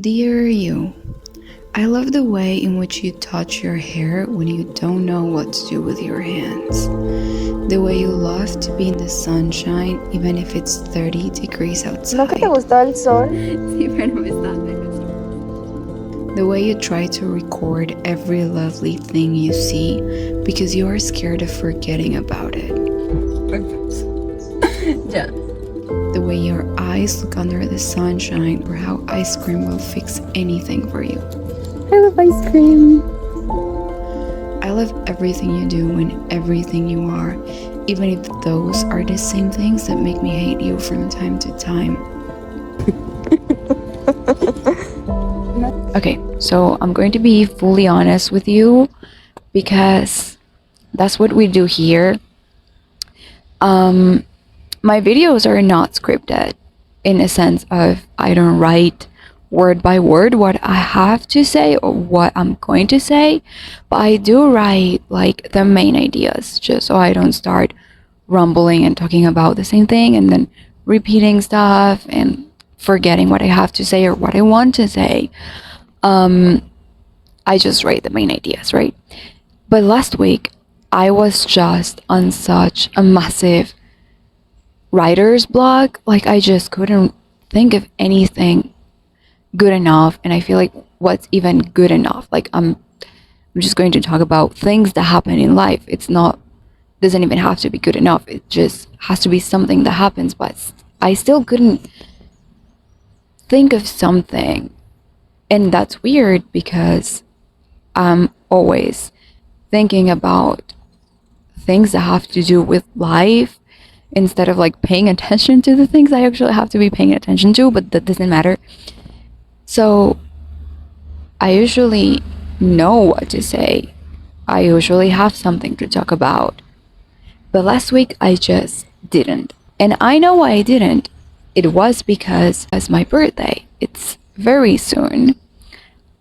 Dear you, I love the way in which you touch your hair when you don't know what to do with your hands. The way you love to be in the sunshine even if it's 30 degrees outside. ¿No que te gustaba el sol? Sí, pero no me está dando. The way you try to record every lovely thing you see because you are scared of forgetting about it. Ya. The way your eyes look under the sunshine, or how ice cream will fix anything for you. I love ice cream. I love everything you do and everything you are, even if those are the same things that make me hate you from time to time. Okay, so I'm going to be fully honest with you because that's what we do here. My videos are not scripted in a sense of I don't write word by word what I have to say or what I'm going to say, but I do write like the main ideas just so I don't start rumbling and talking about the same thing and then repeating stuff and forgetting what I have to say or what I want to say. I just write the main ideas, right? But last week I was just on such a massive writer's block, like I just couldn't think of anything good enough, and I feel like what's even good enough? Like I'm just going to talk about things that happen in life. It's not doesn't even have to be good enough. It just has to be something that happens, but I still couldn't think of something. And that's weird because I'm always thinking about things that have to do with life instead of like paying attention to the things I actually have to be paying attention to, but that doesn't matter. So I usually know what to say. I usually have something to talk about. But last week I just didn't. And I know why I didn't. It was because it's my birthday. It's very soon.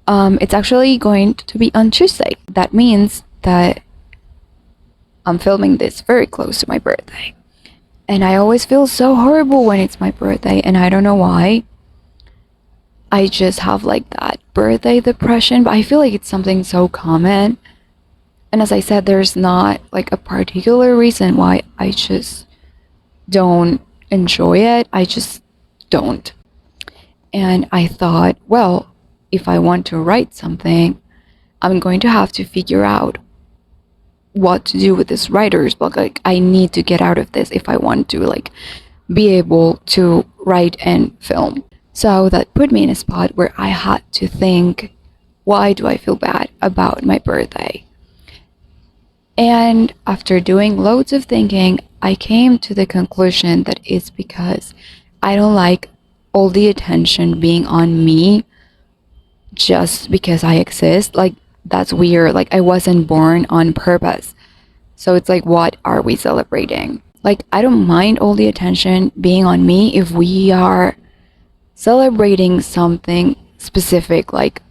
It's actually going to be on Tuesday. That means that I'm filming this very close to my birthday. And I always feel so horrible when it's my birthday, and I don't know why. I just have like that birthday depression, but I feel like it's something so common. And as I said, there's not like a particular reason why I just don't enjoy it. I just don't. And I thought, well, if I want to write something, I'm going to have to figure out what to do with this writer's block. Like I need to get out of this if I want to like be able to write and film. So that put me in a spot where I had to think, why do I feel bad about my birthday? And after doing loads of thinking, I came to the conclusion that it's because I don't like all the attention being on me just because I exist. Like that's weird. Like I wasn't born on purpose. So it's like, what are we celebrating? Like I don't mind all the attention being on me if we are celebrating something specific, like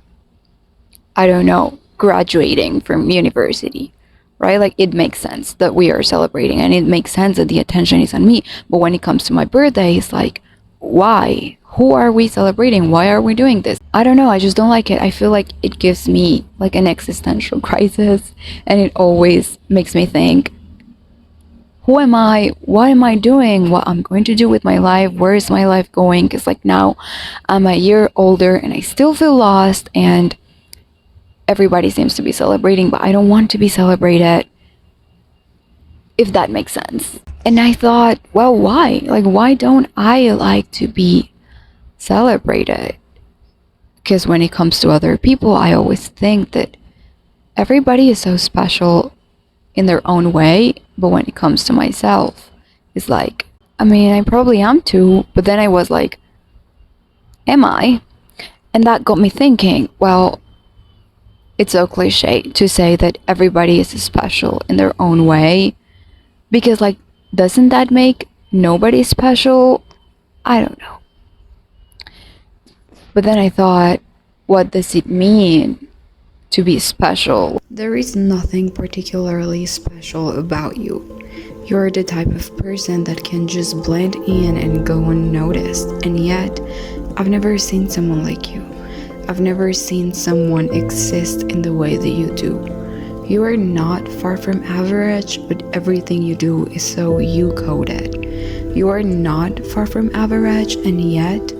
I don't know, graduating from university, right? Like it makes sense that we are celebrating and it makes sense that the attention is on me. But when it comes to my birthday, it's like, why? Who are we celebrating? Why are we doing this? I don't know. I just don't like it. I feel like it gives me like an existential crisis, and it always makes me think, who am I? What am I doing? What I'm going to do with my life? Where is my life going? Because like now I'm a year older and I still feel lost, and everybody seems to be celebrating, but I don't want to be celebrated, if that makes sense. And I thought, well, why? Like, why don't I like to be celebrated? Because when it comes to other people, I always think that everybody is so special in their own way, but when it comes to myself, it's like, I mean, I probably am too, but then I was like, am I? And that got me thinking, well, it's so cliche to say that everybody is special in their own way, because like, doesn't that make nobody special? I don't know. But then I thought, what does it mean to be special? There is nothing particularly special about you. You're the type of person that can just blend in and go unnoticed, and yet I've never seen someone like you. I've never seen someone exist in the way that you do. You are not far from average, but everything you do is so you-coded. You are not far from average, and yet,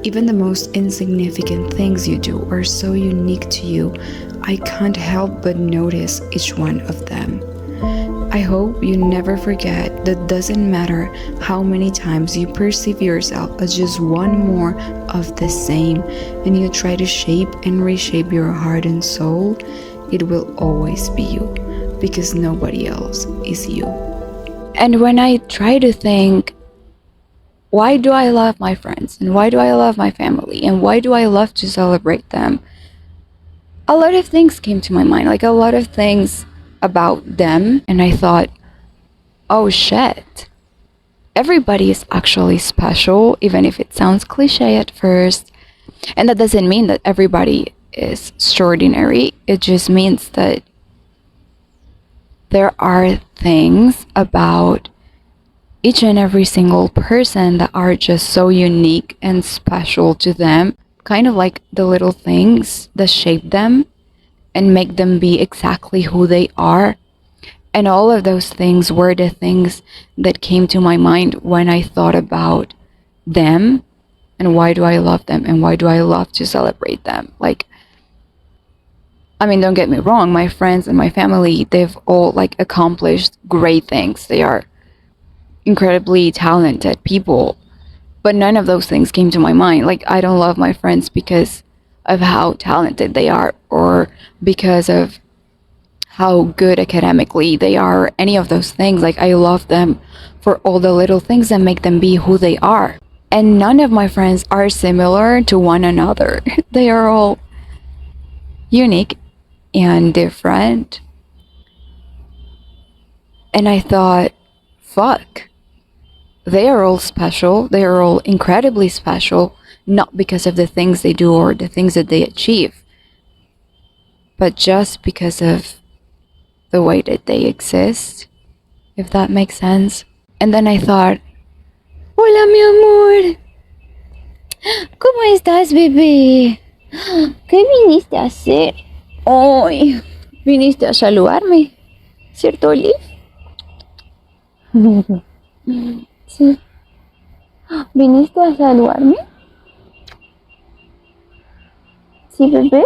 even the most insignificant things you do are so unique to you. I can't help but notice each one of them. I hope you never forget that doesn't matter how many times you perceive yourself as just one more of the same, and you try to shape and reshape your heart and soul, it will always be you, because nobody else is you. And when I try to think, why do I love my friends, and why do I love my family, and why do I love to celebrate them, a lot of things came to my mind, like a lot of things about them, and I thought, oh shit, everybody is actually special, even if it sounds cliche at first. And that doesn't mean that everybody is extraordinary. It just means that there are things about each and every single person that are just so unique and special to them, kind of like the little things that shape them and make them be exactly who they are. And all of those things were the things that came to my mind when I thought about them and why do I love them and why do I love to celebrate them. Like, I mean, don't get me wrong, my friends and my family, they've all like accomplished great things. They are incredibly talented people, but none of those things came to my mind. Like, I don't love my friends because of how talented they are or because of how good academically they are, or any of those things. Like, I love them for all the little things that make them be who they are. And none of my friends are similar to one another. They are all unique and different. And I thought, fuck, they are all special. They are all incredibly special, not because of the things they do or the things that they achieve, but just because of the way that they exist, if that makes sense. And then I thought, hola mi amor, ¿cómo estás, bebé? ¿Qué viniste a hacer hoy? ¿Viniste a saludarme? ¿Cierto, Olive? Sí. ¿Viniste a saludarme? Sí, bebé.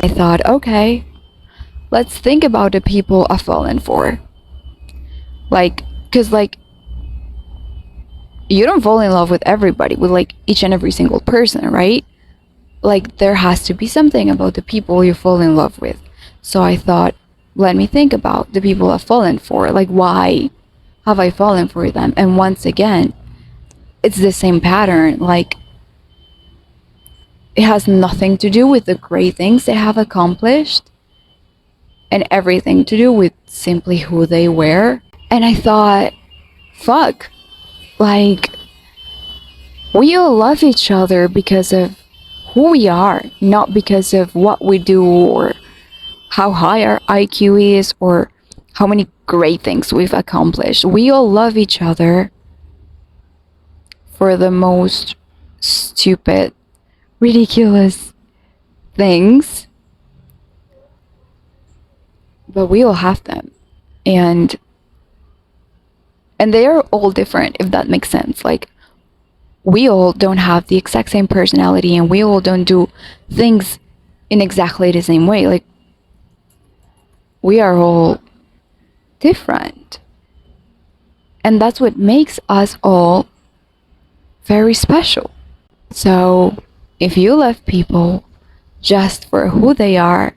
I thought, okay, let's think about the people I've fallen for. Like, because, like, you don't fall in love with everybody, with, like, each and every single person, right? Like, there has to be something about the people you fall in love with. So I thought, let me think about the people I've fallen for. Like, why have I fallen for them? And once again, it's the same pattern. Like, it has nothing to do with the great things they have accomplished and everything to do with simply who they were. And I thought, fuck, like, we all love each other because of who we are, not because of what we do or how high our IQ is or how many great things we've accomplished. We all love each other for the most stupid, ridiculous things, but we all have them. And they are all different, if that makes sense. Like, we all don't have the exact same personality and we all don't do things in exactly the same way. Like, we are all different. And that's what makes us all very special. So, if you love people just for who they are,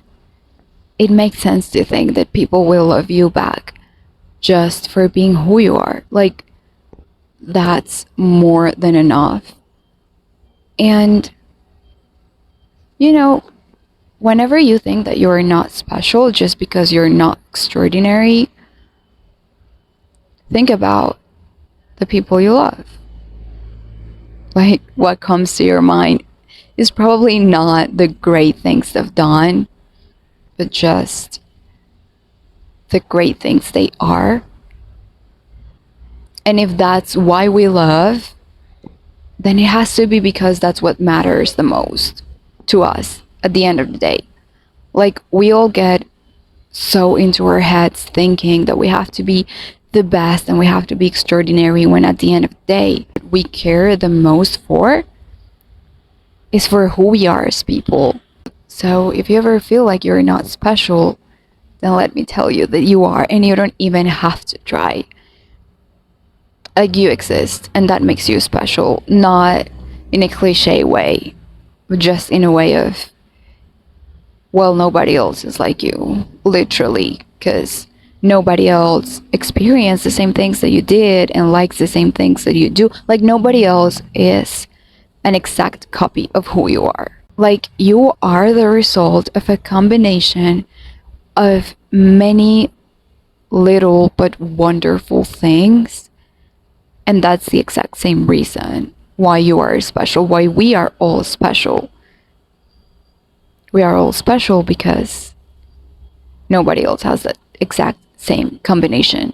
it makes sense to think that people will love you back just for being who you are. Like, that's more than enough. And, you know, whenever you think that you're not special just because you're not extraordinary, think about the people you love. Like, what comes to your mind is probably not the great things they've done, but just the great things they are. And if that's why we love, then it has to be because that's what matters the most to us at the end of the day. Like, we all get so into our heads thinking that we have to be the best and we have to be extraordinary, when at the end of the day, what we care the most for is for who we are as people. So if you ever feel like you're not special, then let me tell you that you are, and you don't even have to try. Like, you exist, and that makes you special, not in a cliche way, but just in a way of, well, nobody else is like you, literally, because nobody else experienced the same things that you did and likes the same things that you do. Like, nobody else is an exact copy of who you are. Like, you are the result of a combination of many little but wonderful things. And that's the exact same reason why you are special, why we are all special. We are all special because nobody else has that exact same combination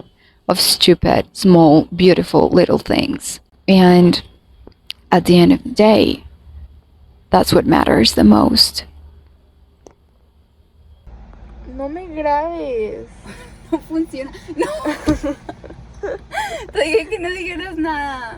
of stupid, small, beautiful little things. And at the end of the day, that's what matters the most. No me grabes. No funciona. No. Te dije que no dijeras nada.